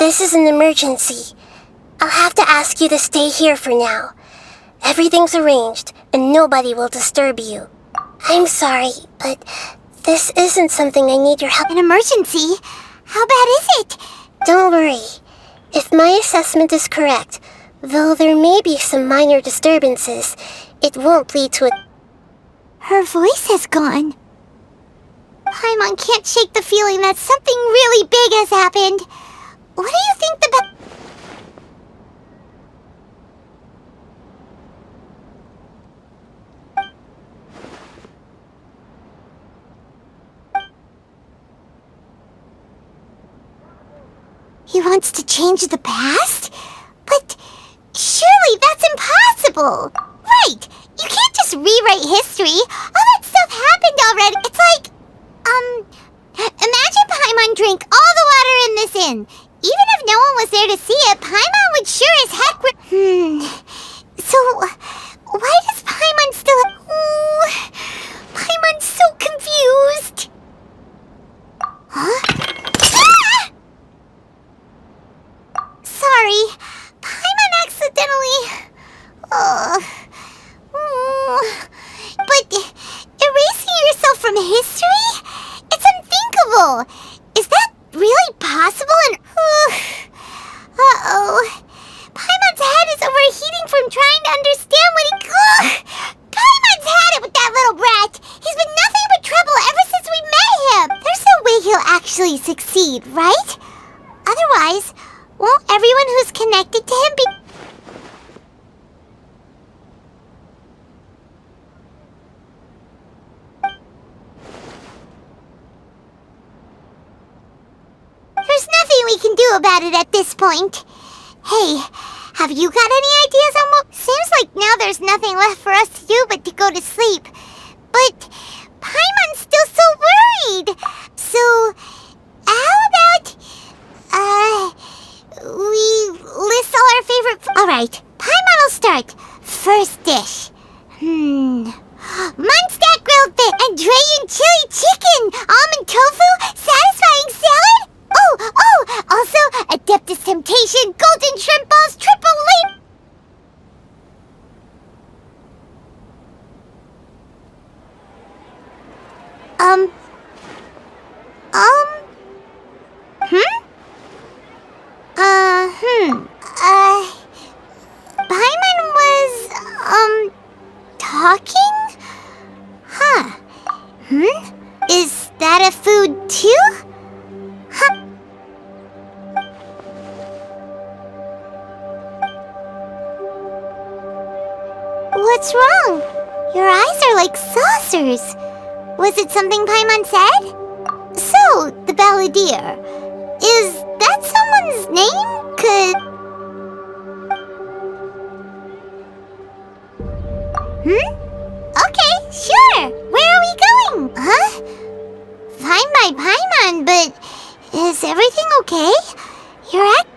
this is an emergency. I'll have to ask you to stay here for now. Everything's arranged, and nobody will disturb you. I'm sorry, but this isn't something I need your help. An emergency? How bad is it? Don't worry. If my assessment is correct, though there may be some minor disturbances, it won't lead to a... Her voice has gone. Paimon can't shake the feeling that something really big has happened. What do you think the He wants to change the past? But surely that's impossible! Right! You can't just rewrite history! All that stuff happened already! It's like... Imagine Paimon drank all the water in this inn. Even if no one was there to see it, Paimon would sure as heck... So, why does Paimon still... Paimon's so confused! Huh? Sorry, Paimon accidentally... But erasing yourself from history? It's unthinkable! Is that really possible? Uh-oh. Paimon's head is overheating from trying to understand what he... Paimon's had it with that little brat! He's been nothing but trouble ever since we met him! There's no way he'll actually succeed, right? Otherwise... won't everyone who's connected to him be... There's nothing we can do about it at this point. Hey, have you got any ideas on what... Seems like now there's nothing left for us to do but to go to sleep. But Paimon's still so worried. So, how about... we list all our favorite... Alright, Paimon will start. First dish. Munstack grilled fish, Andrean chili chicken, almond tofu, satisfying salad. Oh, also Adeptus Temptation, golden shrimp balls, triple leap. Paimon was, talking? Huh. Is that a food too? Huh. What's wrong? Your eyes are like saucers. Was it something Paimon said? So, the balladeer. Is that someone's name? Okay, sure. Where are we going? Huh? Fine by Paimon, but is everything okay? You're at...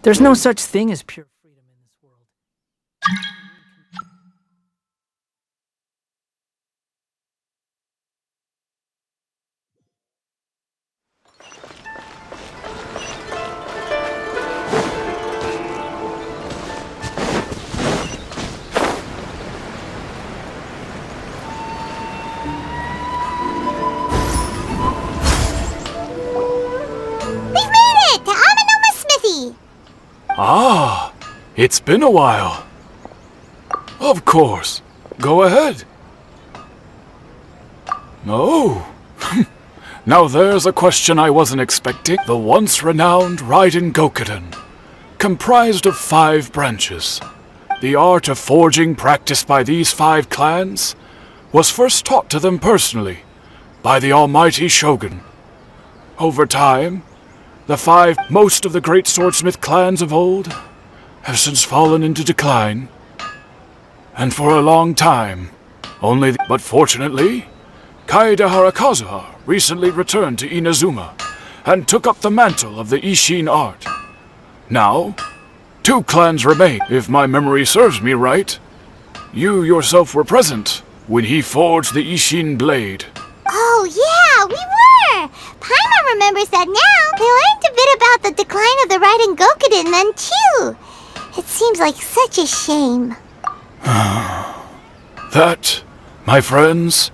There's no such thing as pure freedom in this world. We've made it to Amanoma Smithy! Ah, it's been a while. Of course. Go ahead. Oh. Now there's a question I wasn't expecting. The once renowned Raiden Gokuden, comprised of 5 branches. The art of forging practiced by these 5 clans was first taught to them personally by the almighty Shogun. Over time, most of the great swordsmith clans of old have since fallen into decline. And for a long time, but fortunately, Kaede Harakazuha recently returned to Inazuma and took up the mantle of the Ishin art. Now, 2 clans remain. If my memory serves me right, you yourself were present when he forged the Ishin blade. Oh, yeah, we were! Paimon remembers that now. They learned a bit about the decline of the Raiden Gokuden then, too. It seems like such a shame. That, my friends,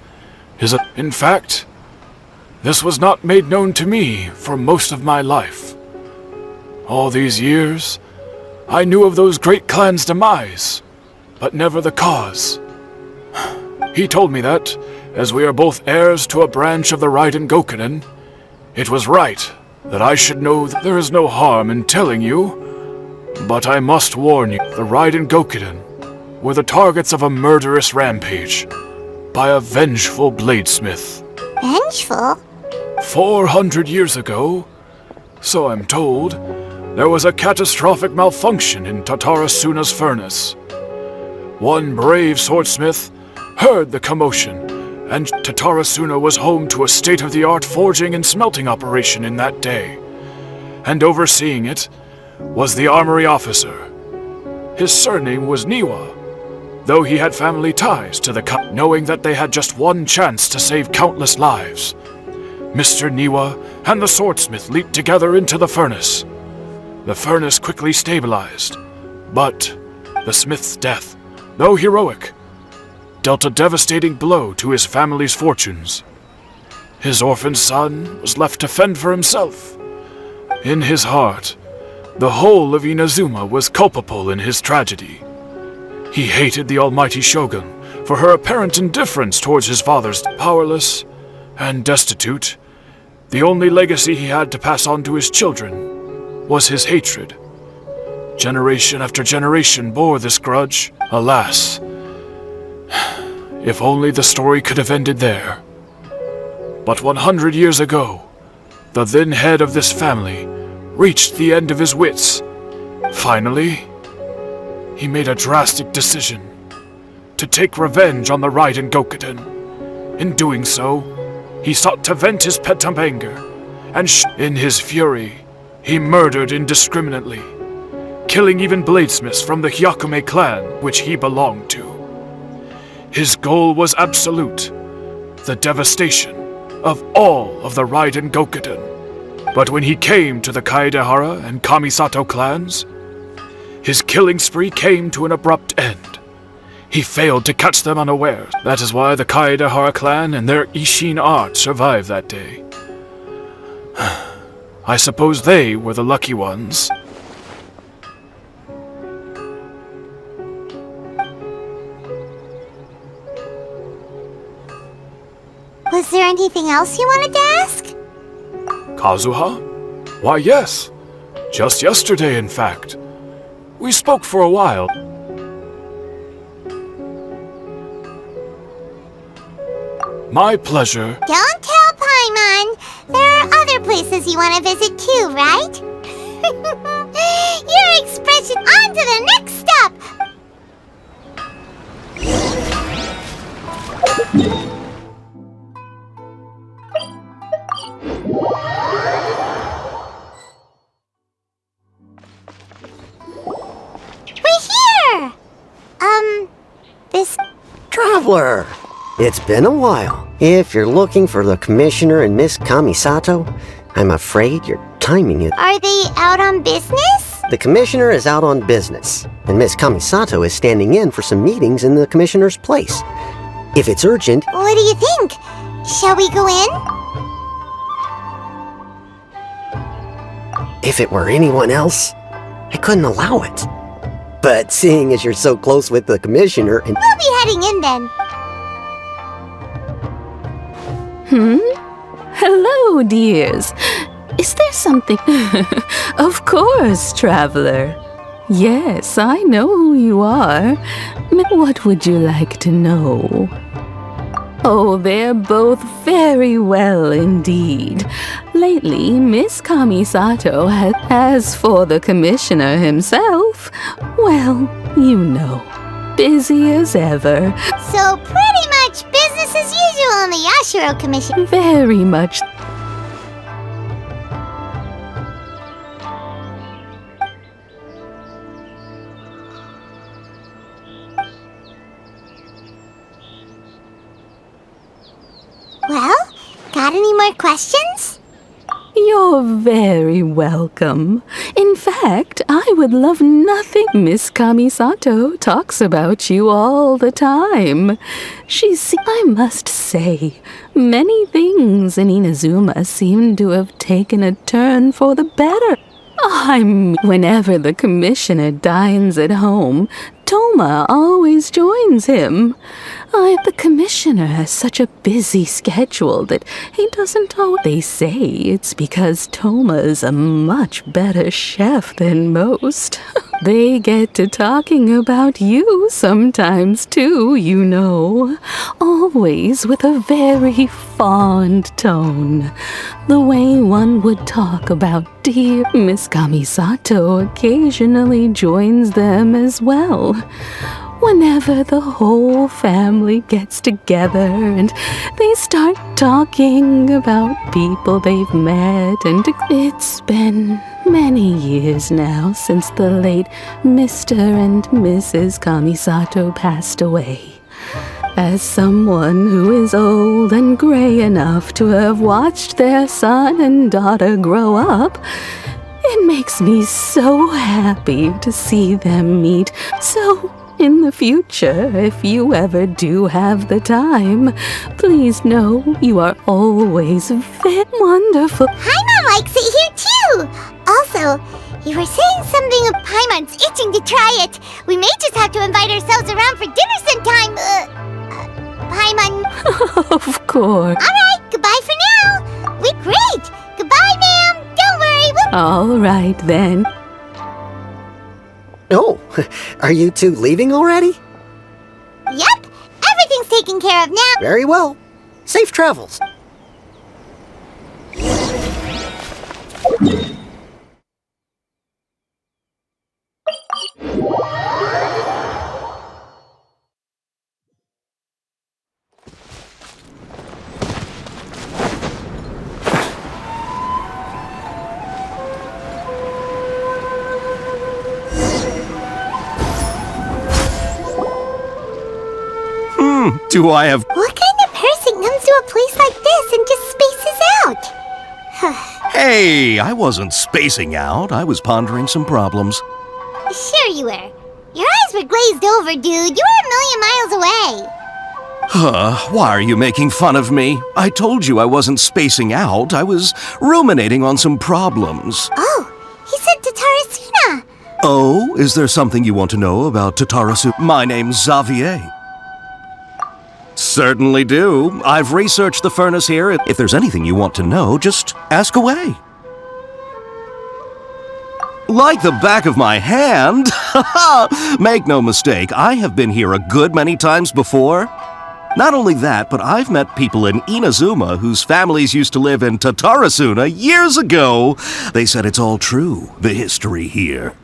is a... In fact, this was not made known to me for most of my life. All these years, I knew of those great clans' demise, but never the cause. He told me that, as we are both heirs to a branch of the Raiden Gokuden, it was right that I should know that there is no harm in telling you. But I must warn you, the Raiden Gokuden were the targets of a murderous rampage by a vengeful bladesmith. Vengeful? 400 years ago, so I'm told, there was a catastrophic malfunction in Tsuna's furnace. One brave swordsmith heard the commotion, and Tsuna was home to a state-of-the-art forging and smelting operation in that day. And overseeing it was the armory officer. His surname was Niwa, though he had family ties to the knowing that they had just one chance to save countless lives. Mr. Niwa and the swordsmith leaped together into the furnace. The furnace quickly stabilized, but the smith's death, though heroic, dealt a devastating blow to his family's fortunes. His orphaned son was left to fend for himself. In his heart, the whole of Inazuma was culpable in his tragedy. He hated the almighty shogun for her apparent indifference towards his father's powerless and destitute. The only legacy he had to pass on to his children was his hatred. Generation after generation bore this grudge. Alas, if only the story could have ended there. But 100 years ago, the then head of this family reached the end of his wits. Finally, he made a drastic decision to take revenge on the Raiden Gokuden. In doing so, he sought to vent his pent anger, and in his fury, he murdered indiscriminately, killing even bladesmiths from the Hyakume clan which he belonged to. His goal was absolute, the devastation of all of the Raiden Gokuden. But when he came to the Kaedehara and Kamisato clans, his killing spree came to an abrupt end. He failed to catch them unawares. That is why the Kaedehara clan and their Ishin art survived that day. I suppose they were the lucky ones. Was there anything else you wanted to ask? Kazuha? Why, yes. Just yesterday, in fact. We spoke for a while. My pleasure. Don't tell Paimon. There are other places you want to visit too, right? Your expression. On to the next step! This... Traveler! It's been a while. If you're looking for the Commissioner and Miss Kamisato, I'm afraid your timing is... Are they out on business? The Commissioner is out on business, and Miss Kamisato is standing in for some meetings in the Commissioner's place. If it's urgent... What do you think? Shall we go in? If it were anyone else, I couldn't allow it. But seeing as you're so close with the Commissioner and... We'll be heading in then. Hello, dears. Is there something... Of course, traveler. Yes, I know who you are. What would you like to know? Oh, they're both very well indeed. Lately, Miss Kamisato has... As for the Commissioner himself, well, you know, busy as ever. So pretty much business as usual on the Yashiro Commission. Very much. any more questions? You're very welcome. In fact, I would love nothing. Miss Kamisato talks about you all the time. I must say, many things in Inazuma seem to have taken a turn for the better. Whenever the commissioner dines at home, Toma always joins him. The commissioner has such a busy schedule that he doesn't always... They say it's because Toma is a much better chef than most. They get to talking about you sometimes too, you know. Always with a very fond tone. The way one would talk about dear Miss Kamisato occasionally joins them as well. Whenever the whole family gets together and they start talking about people they've met, and it's been many years now since the late Mr. and Mrs. Kamisato passed away. As someone who is old and gray enough to have watched their son and daughter grow up, it makes me so happy to see them meet. So, in the future, if you ever do have the time, please know you are always very wonderful. Paimon likes it here too! Also, you were saying something of Paimon's itching to try it. We may just have to invite ourselves around for dinner sometime. Paimon. Of course. Alright, goodbye for now. We're great. Goodbye, ma'am. Don't worry, we'll... All right then. Oh, are you two leaving already? Yep, everything's taken care of now. Very well. Safe travels. Do I have... What kind of person comes to a place like this and just spaces out? Hey, I wasn't spacing out. I was pondering some problems. Sure you were. Your eyes were glazed over, dude. You were a million miles away. Why are you making fun of me? I told you I wasn't spacing out. I was ruminating on some problems. Oh, he said Tatarasuna. Oh, is there something you want to know about Tatarasu? My name's Xavier. Certainly do. I've researched the furnace here. If there's anything you want to know, just ask away. Like the back of my hand? Make no mistake, I have been here a good many times before. Not only that, but I've met people in Inazuma whose families used to live in Tatarasuna years ago. They said it's all true, the history here.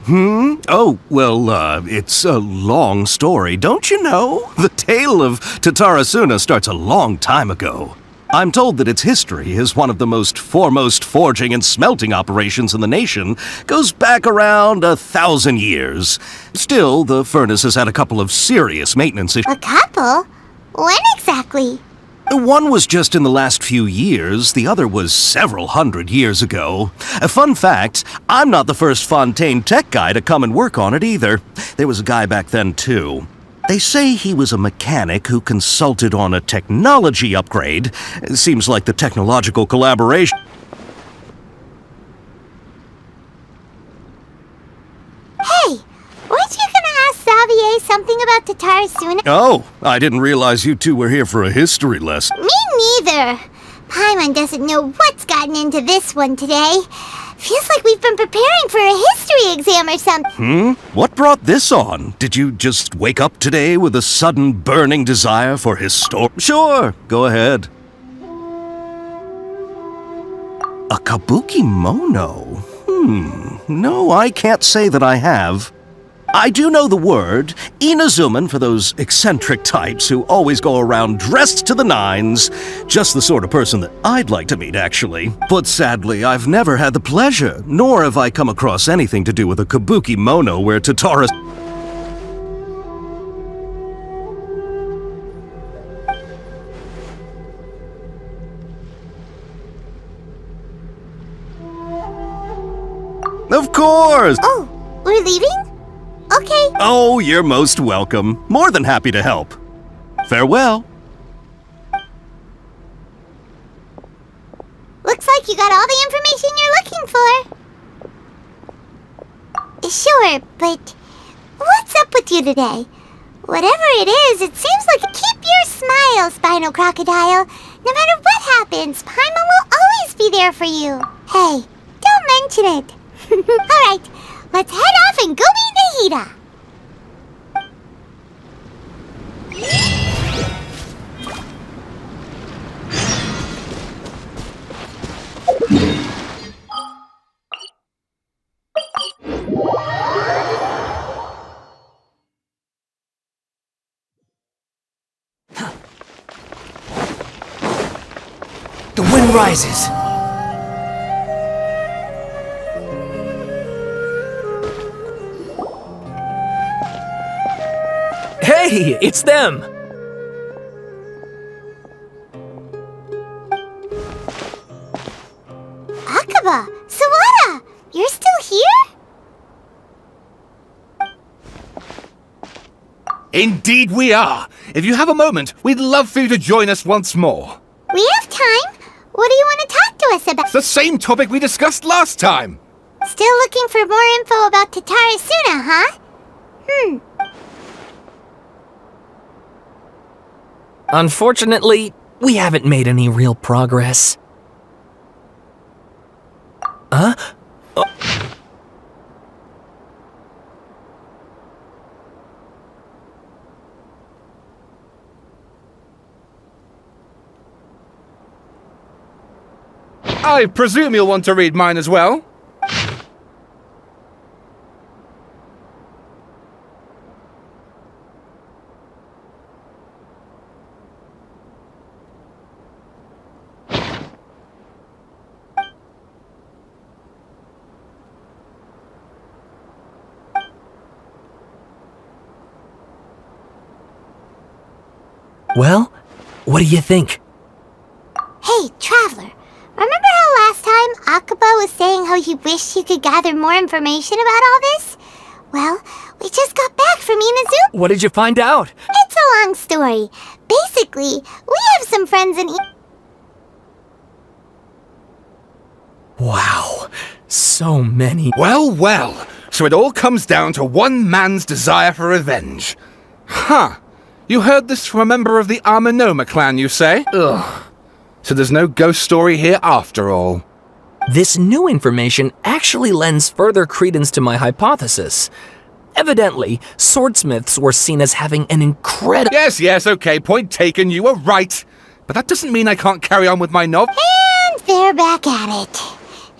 Oh, well, it's a long story, don't you know? The tale of Tatarasuna starts a long time ago. I'm told that its history is one of the most foremost forging and smelting operations in the nation, goes back around 1,000 years. Still, the furnace has had a couple of serious maintenance issues. A couple? When exactly? One was just in the last few years, the other was several hundred years ago. A fun fact, I'm not the first Fontaine tech guy to come and work on it either. There was a guy back then too. They say he was a mechanic who consulted on a technology upgrade. It seems like the technological collaboration... Hey, weren't you gonna ask Xavier something about Tatarasuna? Oh, I didn't realize you two were here for a history lesson. Me neither. Paimon doesn't know what's gotten into this one today. Feels like we've been preparing for a history exam or something. What brought this on? Did you just wake up today with a sudden burning desire for history? Sure, go ahead. A kabuki mono? No, I can't say that I have. I do know the word, Inazuman, for those eccentric types who always go around dressed to the nines. Just the sort of person that I'd like to meet, actually. But sadly, I've never had the pleasure, nor have I come across anything to do with a kabuki mono where Tatara... course! Oh, we're leaving? Okay. Oh, you're most welcome. More than happy to help. Farewell. Looks like you got all the information you're looking for. Sure, but what's up with you today? Whatever it is, it seems like keep your smile, Spinal Crocodile. No matter what happens, Paimon will always be there for you. Hey, don't mention it. Alright, let's head off and go meet Nahida. The wind rises. Hey, it's them! Akaba, Sawada, you're still here? Indeed we are! If you have a moment, we'd love for you to join us once more. We have time. What do you want to talk to us about? It's the same topic we discussed last time. Still looking for more info about Tatarasuna, huh? Unfortunately, we haven't made any real progress. Huh? I presume you'll want to read mine as well? Well, what do you think? Hey, Traveler. Remember how last time Akaba was saying how he wished he could gather more information about all this? Well, we just got back from Inazuki. What did you find out? It's a long story. Basically, we have some friends in Wow, so many. Well, well. So it all comes down to one man's desire for revenge. Huh. You heard this from a member of the Armanoma clan, you say? Ugh. So there's no ghost story here after all. This new information actually lends further credence to my hypothesis. Evidently, swordsmiths were seen as having an incredible— Yes, okay, point taken, you were right. But that doesn't mean I can't carry on with my novel. And they're back at it.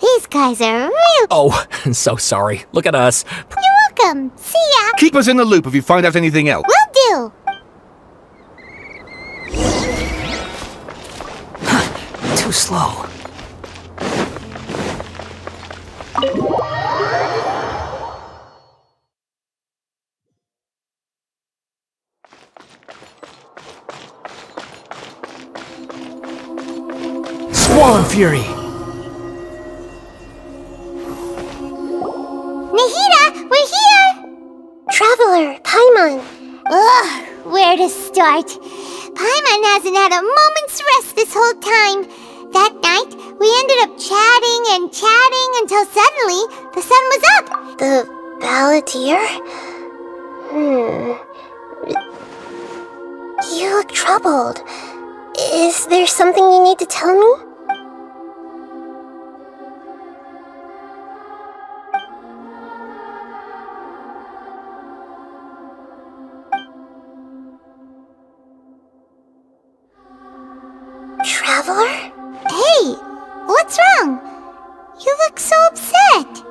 These guys are real. Oh, so sorry. Look at us. You're welcome. See ya. Keep us in the loop if you find out anything else. Will do. Too slow. Squall Fury! Nahida, we're here. Traveler, Paimon. Ugh, where to start? Paimon hasn't had a moment's rest this whole time. That night, we ended up chatting until suddenly the sun was up. The balladeer? You look troubled. Is there something you need to tell me? Traveler? Hey, what's wrong? You look so upset.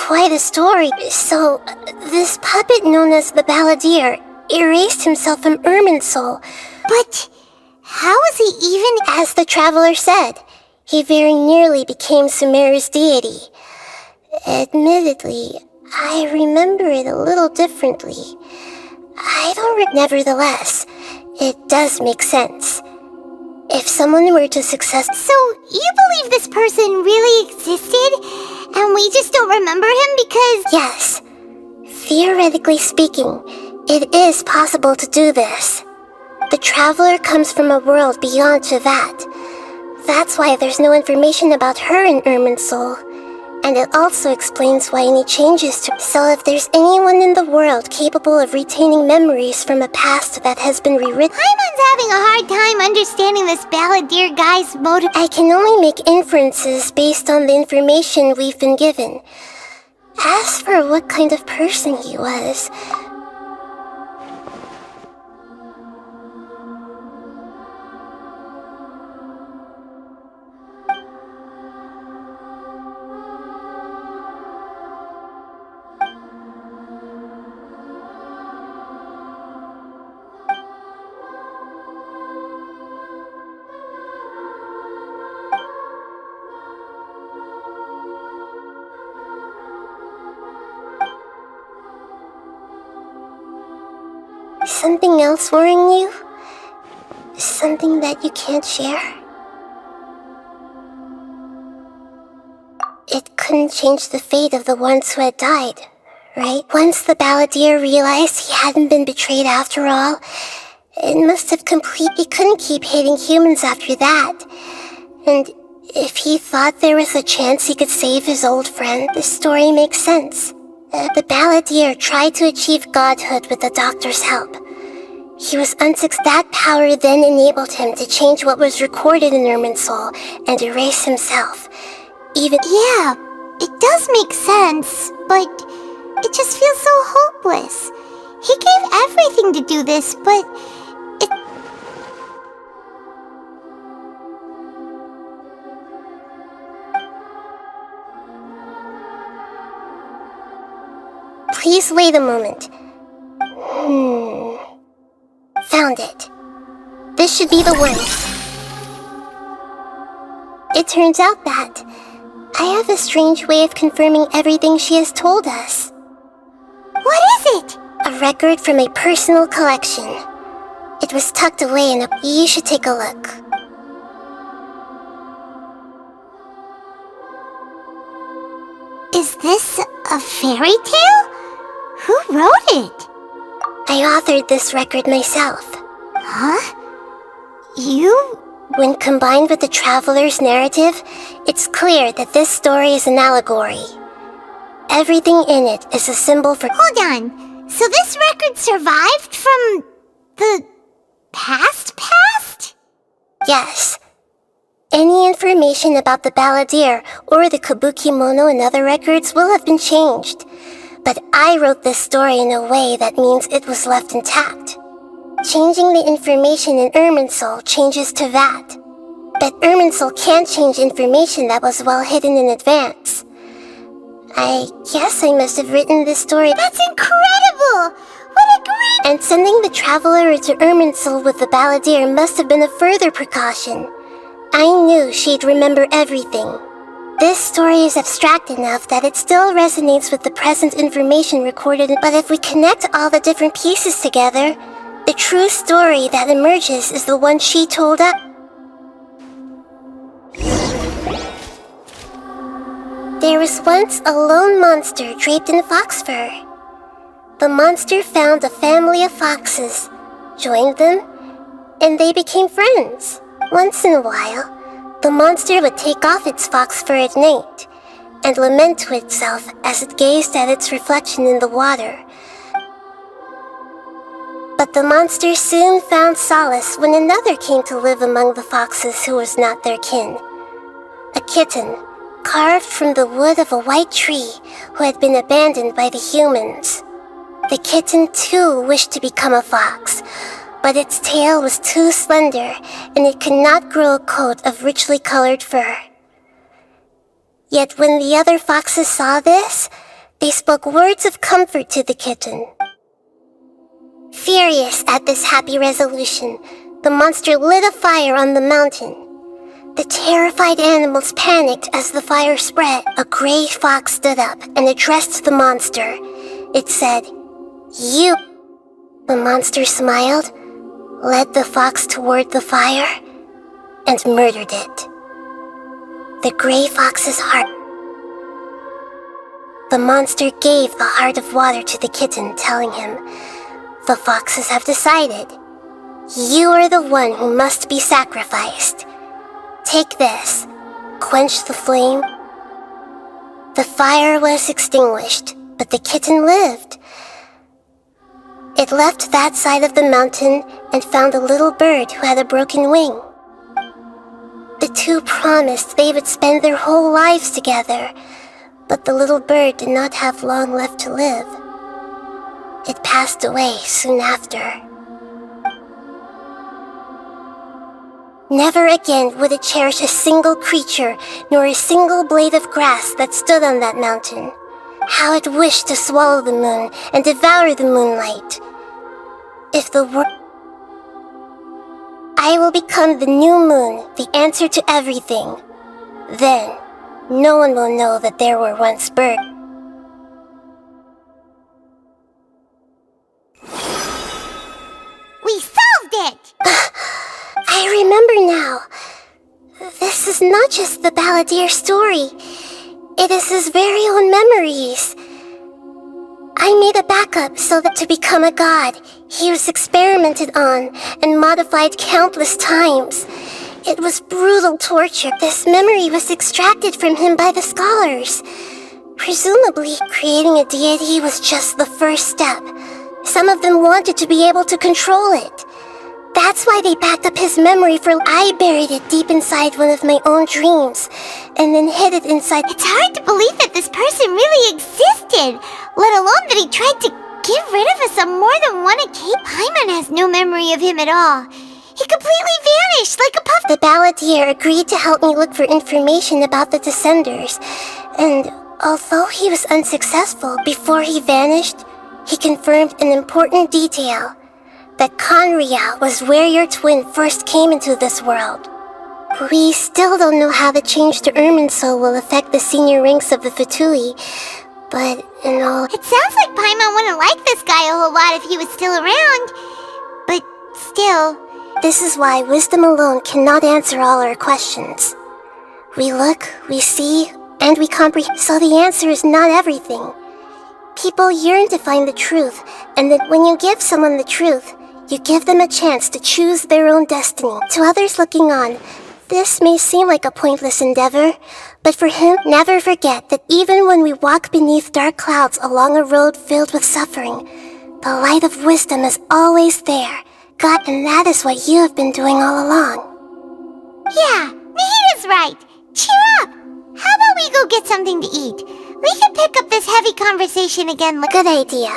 quite a story. So, this puppet known as the Balladeer erased himself from Irminsul. But how was he even... As the traveler said, he very nearly became Sumeru's deity. Admittedly, I remember it a little differently. Nevertheless, it does make sense. If someone were to success... So, you believe this person really existed, and we just don't remember him because... Yes. Theoretically speaking, it is possible to do this. The traveler comes from a world beyond Teyvat. That's why there's no information about her in Irminsul. And it also explains why any changes to... So if there's anyone in the world capable of retaining memories from a past that has been rewritten... Paimon's having a hard time understanding this Balladeer guy's motive... I can only make inferences based on the information we've been given. As for what kind of person he was... Something else worrying you? Something that you can't share? It couldn't change the fate of the ones who had died, right? Once the Balladeer realized he hadn't been betrayed after all, it must have He couldn't keep hating humans after that. And if he thought there was a chance he could save his old friend, the story makes sense. The Balladeer tried to achieve godhood with the doctor's help. He was unsuccessful. That power then enabled him to change what was recorded in Irminsul and erase himself. Yeah, it does make sense, but it just feels so hopeless. He gave everything to do this, but it... Please wait a moment. Found it. This should be the one. It turns out that I have a strange way of confirming everything she has told us. What is it? A record from a personal collection. It was tucked away in a... You should take a look. Is this a fairy tale? Who wrote it? I authored this record myself. Huh? You? When combined with the traveler's narrative, it's clear that this story is an allegory. Everything in it is a symbol for... Hold on. So this record survived from the past? Yes. Any information about the Balladeer or the Kabuki Mono in other records will have been changed. But I wrote this story in a way that means it was left intact. Changing the information in Irminsul changes Teyvat. But Irminsul can't change information that was well hidden in advance. I guess I must have written this story... That's incredible! What a great... And sending the traveler into Irminsul with the Balladeer must have been a further precaution. I knew she'd remember everything. This story is abstract enough that it still resonates with the present information recorded, but if we connect all the different pieces together, the true story that emerges is the one she told us. There was once a lone monster draped in fox fur. The monster found a family of foxes, joined them, and they became friends. Once in a while, the monster would take off its fox fur at night and lament to itself as it gazed at its reflection in the water. But the monster soon found solace when another came to live among the foxes who was not their kin. A kitten, carved from the wood of a white tree who had been abandoned by the humans. The kitten too wished to become a fox, but its tail was too slender and it could not grow a coat of richly colored fur. Yet when the other foxes saw this, They spoke words of comfort to the kitten. Furious at this happy resolution, the monster lit a fire on the mountain. The terrified animals panicked as the fire spread. A gray fox stood up and addressed the monster. It said, "You." The monster smiled, led the fox toward the fire, and murdered it. The gray fox's heart. The monster gave the heart of water to the kitten, telling him, "The foxes have decided. You are the one who must be sacrificed. Take this, quench the flame." The fire was extinguished, but the kitten lived. It left that side of the mountain and found a little bird who had a broken wing. The two promised they would spend their whole lives together, but the little bird did not have long left to live. It passed away soon after. Never again would it cherish a single creature, nor a single blade of grass that stood on that mountain. How it wished to swallow the moon and devour the moonlight. If the world... I will become the new moon, the answer to everything. Then, no one will know that there were once birds. We solved it! I remember now. This is not just the balladeer story. It is his very own memories. I made a backup so that to become a god, he was experimented on and modified countless times. It was brutal torture. This memory was extracted from him by the scholars. Presumably, creating a deity was just the first step. Some of them wanted to be able to control it. That's why they backed up his memory, for I buried it deep inside one of my own dreams, and then hid it inside. It's hard to believe that this person really existed, let alone that he tried to get rid of us on more than one occasion. Paimon has no memory of him at all. He completely vanished like a puff. The balladeer agreed to help me look for information about the Descenders, and although he was unsuccessful before he vanished, he confirmed an important detail. That Conria was where your twin first came into this world. We still don't know how the change to Irminsul will affect the senior ranks of the Fatui, but in all... It sounds like Paimon wouldn't like this guy a whole lot if he was still around. But still... This is why wisdom alone cannot answer all our questions. We look, we see, and we comprehend, so the answer is not everything. People yearn to find the truth, and that when you give someone the truth, you give them a chance to choose their own destiny. To others looking on, this may seem like a pointless endeavor, but for him, never forget that even when we walk beneath dark clouds along a road filled with suffering, the light of wisdom is always there. God, and that is what you have been doing all along. Yeah, Nahita's right. Cheer up. How about we go get something to eat? We can pick up this heavy conversation again. Good idea.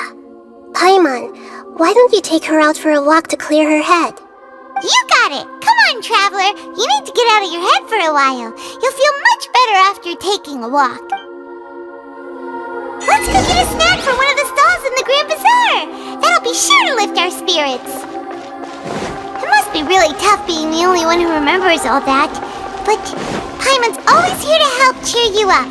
Paimon, why don't you take her out for a walk to clear her head? You got it! Come on, Traveler! You need to get out of your head for a while. You'll feel much better after taking a walk. Let's go get a snack from one of the stalls in the Grand Bazaar! That'll be sure to lift our spirits. It must be really tough being the only one who remembers all that. But Paimon's always here to help cheer you up.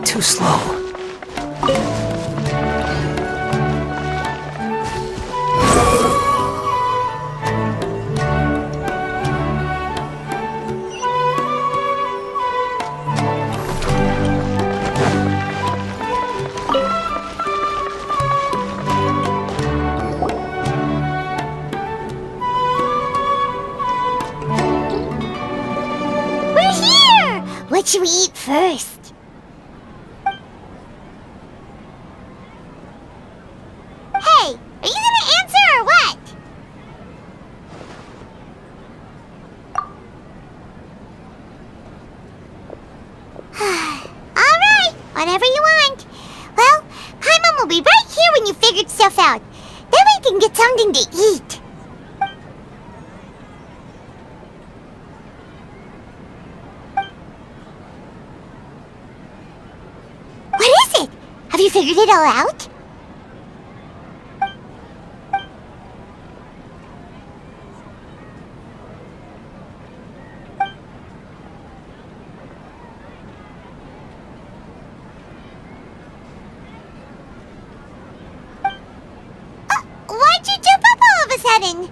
Too slow. whenever you want. Well, Paimon will be right here when you figured stuff out. Then we can get something to eat. What is it? Have you figured it all out? Why'd you jump up all of a sudden?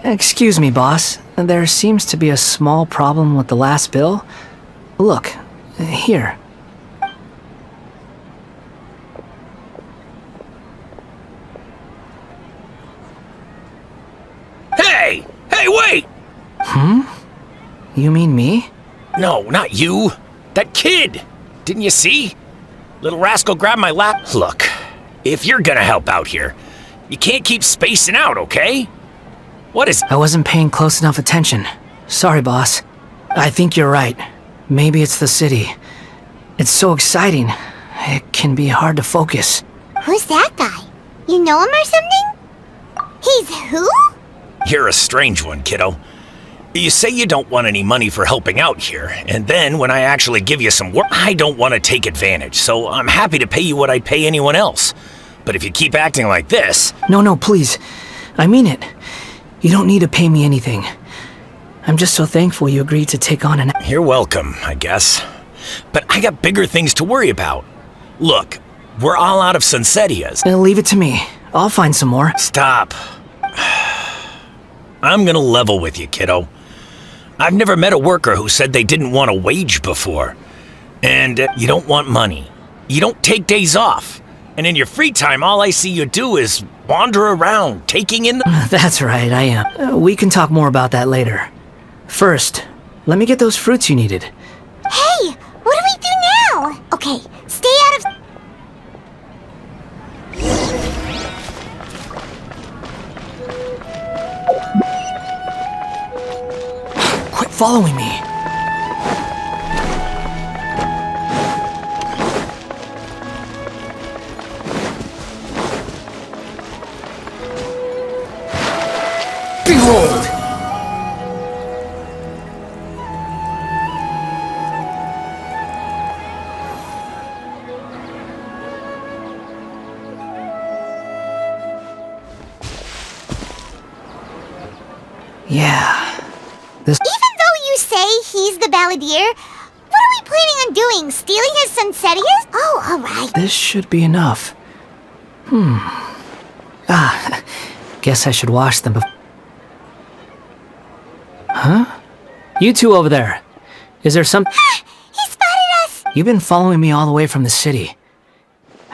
Excuse me, boss. There seems to be a small problem with the last bill. Look, here. Hey! Hey, wait! You mean me? No, not you. That kid! Didn't you see? Little rascal grabbed my lap. Look, if you're gonna help out here, you can't keep spacing out, okay? What is... I wasn't paying close enough attention. Sorry, boss. I think you're right. Maybe it's the city. It's so exciting. It can be hard to focus. Who's that guy? You know him or something? He's who? You're a strange one, kiddo. You say you don't want any money for helping out here, and then when I actually give you some work, I don't want to take advantage, so I'm happy to pay you what I'd pay anyone else. But if you keep acting like this... No, please. I mean it. You don't need to pay me anything. I'm just so thankful you agreed to take on an... You're welcome, I guess. But I got bigger things to worry about. Look, we're all out of cσrчyaigντs. Leave it to me. I'll find some more. Stop. I'm gonna level with you, kiddo. I've never met a worker who said they didn't want a wage before. And you don't want money. You don't take days off. And in your free time, all I see you do is wander around, taking in the... That's right, I am. We can talk more about that later. First, let me get those fruits you needed. Hey, what do we do now? Okay, stay out of... Quit following me. Behold! Yeah. This... Even though you say he's the balladeer, what are we planning on doing? Stealing his cσrчyaigντs? Oh, alright. This should be enough. Guess I should wash them before... Huh? You two over there. Is there some... He spotted us! You've been following me all the way from the city.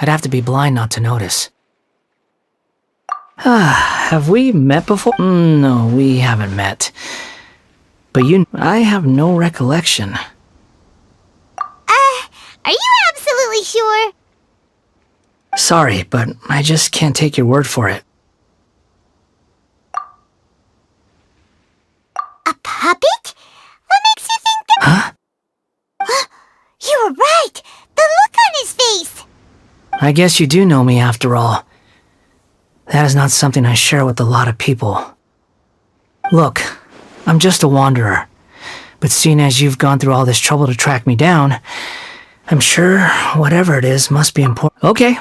I'd have to be blind not to notice. Have we met before? No, we haven't met. But I have no recollection. Are you absolutely sure? Sorry, but I just can't take your word for it. A puppet? What makes you think that... Huh? You were right! The look on his face! I guess you do know me after all. That is not something I share with a lot of people. Look, I'm just a wanderer. But seeing as you've gone through all this trouble to track me down, I'm sure whatever it is must be important. Okay,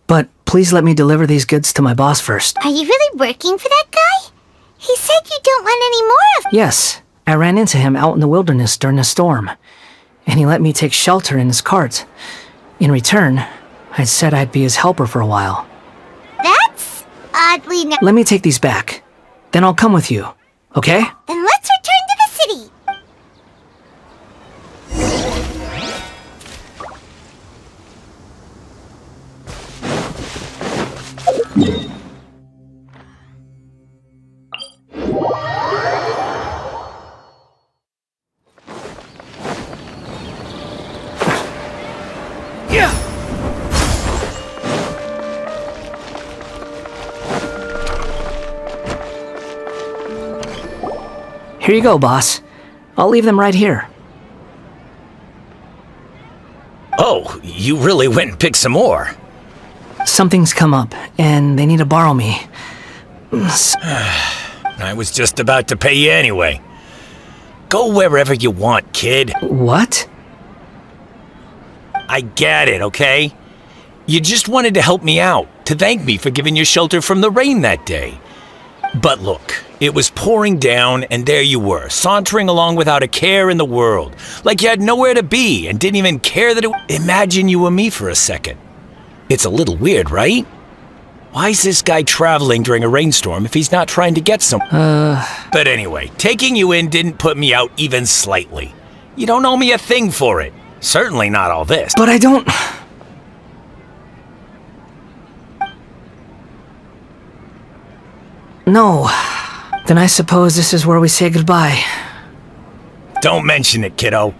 but please let me deliver these goods to my boss first. Are you really working for that guy? He said you don't want any more of... Yes, I ran into him out in the wilderness during a storm, and he let me take shelter in his cart. In return, I said I'd be his helper for a while. That's oddly... Let me take these back. Then I'll come with you, okay? Then let's return to the city. Here you go, boss. I'll leave them right here. Oh, you really went and picked some more. Something's come up, and they need to borrow me. I was just about to pay you anyway. Go wherever you want, kid. What? I get it, okay? You just wanted to help me out, to thank me for giving you shelter from the rain that day. But look, it was pouring down, and there you were, sauntering along without a care in the world, like you had nowhere to be and didn't even care that it... Imagine you and me for a second. It's a little weird, right? Why is this guy traveling during a rainstorm if he's not trying to get some... But anyway, taking you in didn't put me out even slightly. You don't owe me a thing for it. Certainly not all this. But I don't... No. Then I suppose this is where we say goodbye. Don't mention it, kiddo.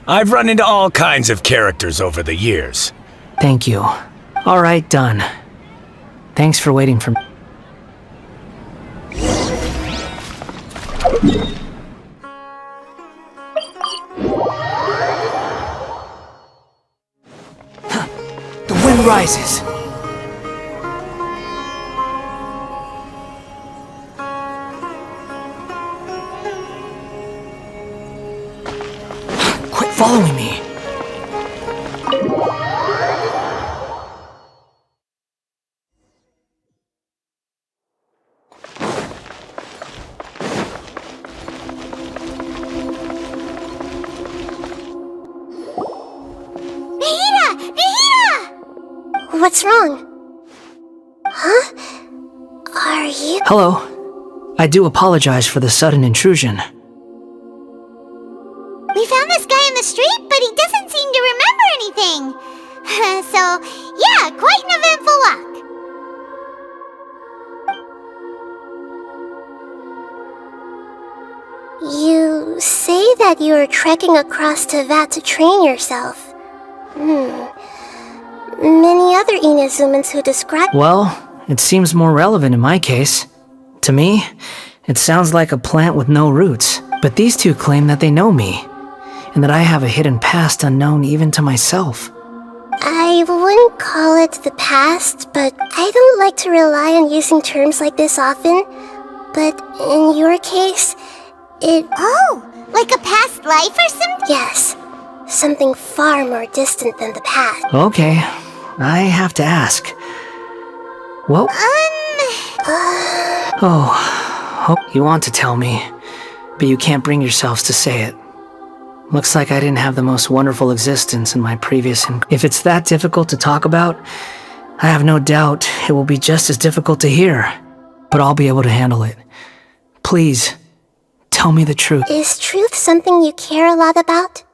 I've run into all kinds of characters over the years. Thank you. All right, done. Thanks for waiting for me. The wind rises. Quit following me. What's wrong? Huh? Are you... Hello. I do apologize for the sudden intrusion. We found this guy in the street, but he doesn't seem to remember anything. So, yeah, quite an eventful walk. You say that you are trekking across Teyvat to train yourself. Many other Inazumans who describe... Well, it seems more relevant in my case. To me, it sounds like a plant with no roots. But these two claim that they know me, and that I have a hidden past unknown even to myself. I wouldn't call it the past, but I don't like to rely on using terms like this often. But in your case, it... Oh, like a past life or something? Yes, something far more distant than the past. Okay, I have to ask. What? Oh, you want to tell me, but you can't bring yourselves to say it. Looks like I didn't have the most wonderful existence in my previous... If it's that difficult to talk about, I have no doubt it will be just as difficult to hear. But I'll be able to handle it. Please, tell me the truth. Is truth something you care a lot about?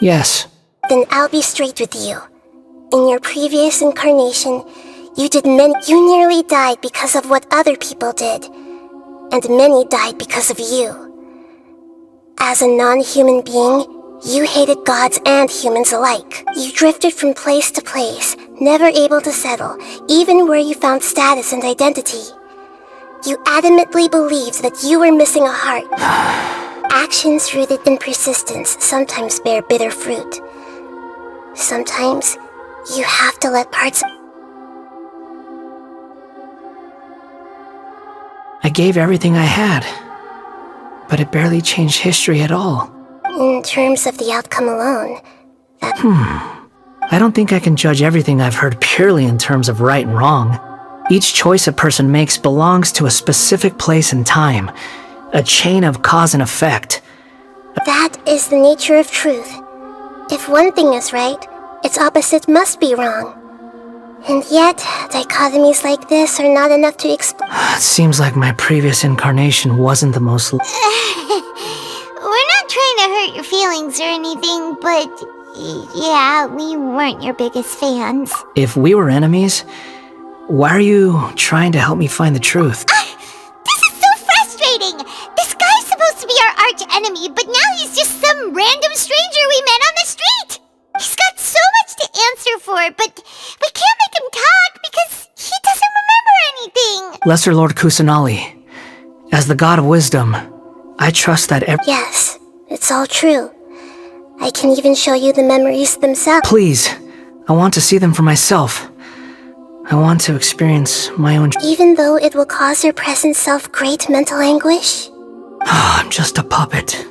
Yes. Then I'll be straight with you. In your previous incarnation, you nearly died because of what other people did. And many died because of you. As a non-human being, you hated gods and humans alike. You drifted from place to place, never able to settle, even where you found status and identity. You adamantly believed that you were missing a heart. Actions rooted in persistence sometimes bear bitter fruit. Sometimes, you have to let parts... I gave everything I had, but it barely changed history at all. In terms of the outcome alone, that... I don't think I can judge everything I've heard purely in terms of right and wrong. Each choice a person makes belongs to a specific place and time, a chain of cause and effect. That is the nature of truth. If one thing is right, its opposite must be wrong. And yet, dichotomies like this are not enough to explain. It seems like my previous incarnation wasn't the most... We're not trying to hurt your feelings or anything, but... yeah, we weren't your biggest fans. If we were enemies, why are you trying to help me find the truth? This is so frustrating! This guy's supposed to be our arch enemy, but now he's just some random stranger we met on the street! He's got so much to answer for, but we can't make him talk because he doesn't remember anything! Lesser Lord Kusanali, as the god of wisdom, I trust that Yes, it's all true. I can even show you the memories themselves. Please, I want to see them for myself. I want to experience my own... Even though it will cause your present self great mental anguish? I'm just a puppet.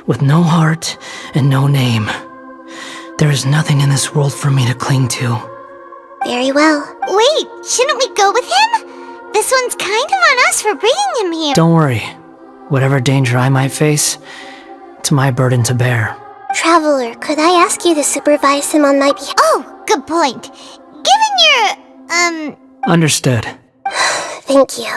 With no heart and no name. There is nothing in this world for me to cling to. Very well. Wait, shouldn't we go with him? This one's kind of on us for bringing him here. Don't worry. Whatever danger I might face, it's my burden to bear. Traveler, could I ask you to supervise him on my behalf? Oh, good point. Given your, Understood. Thank you.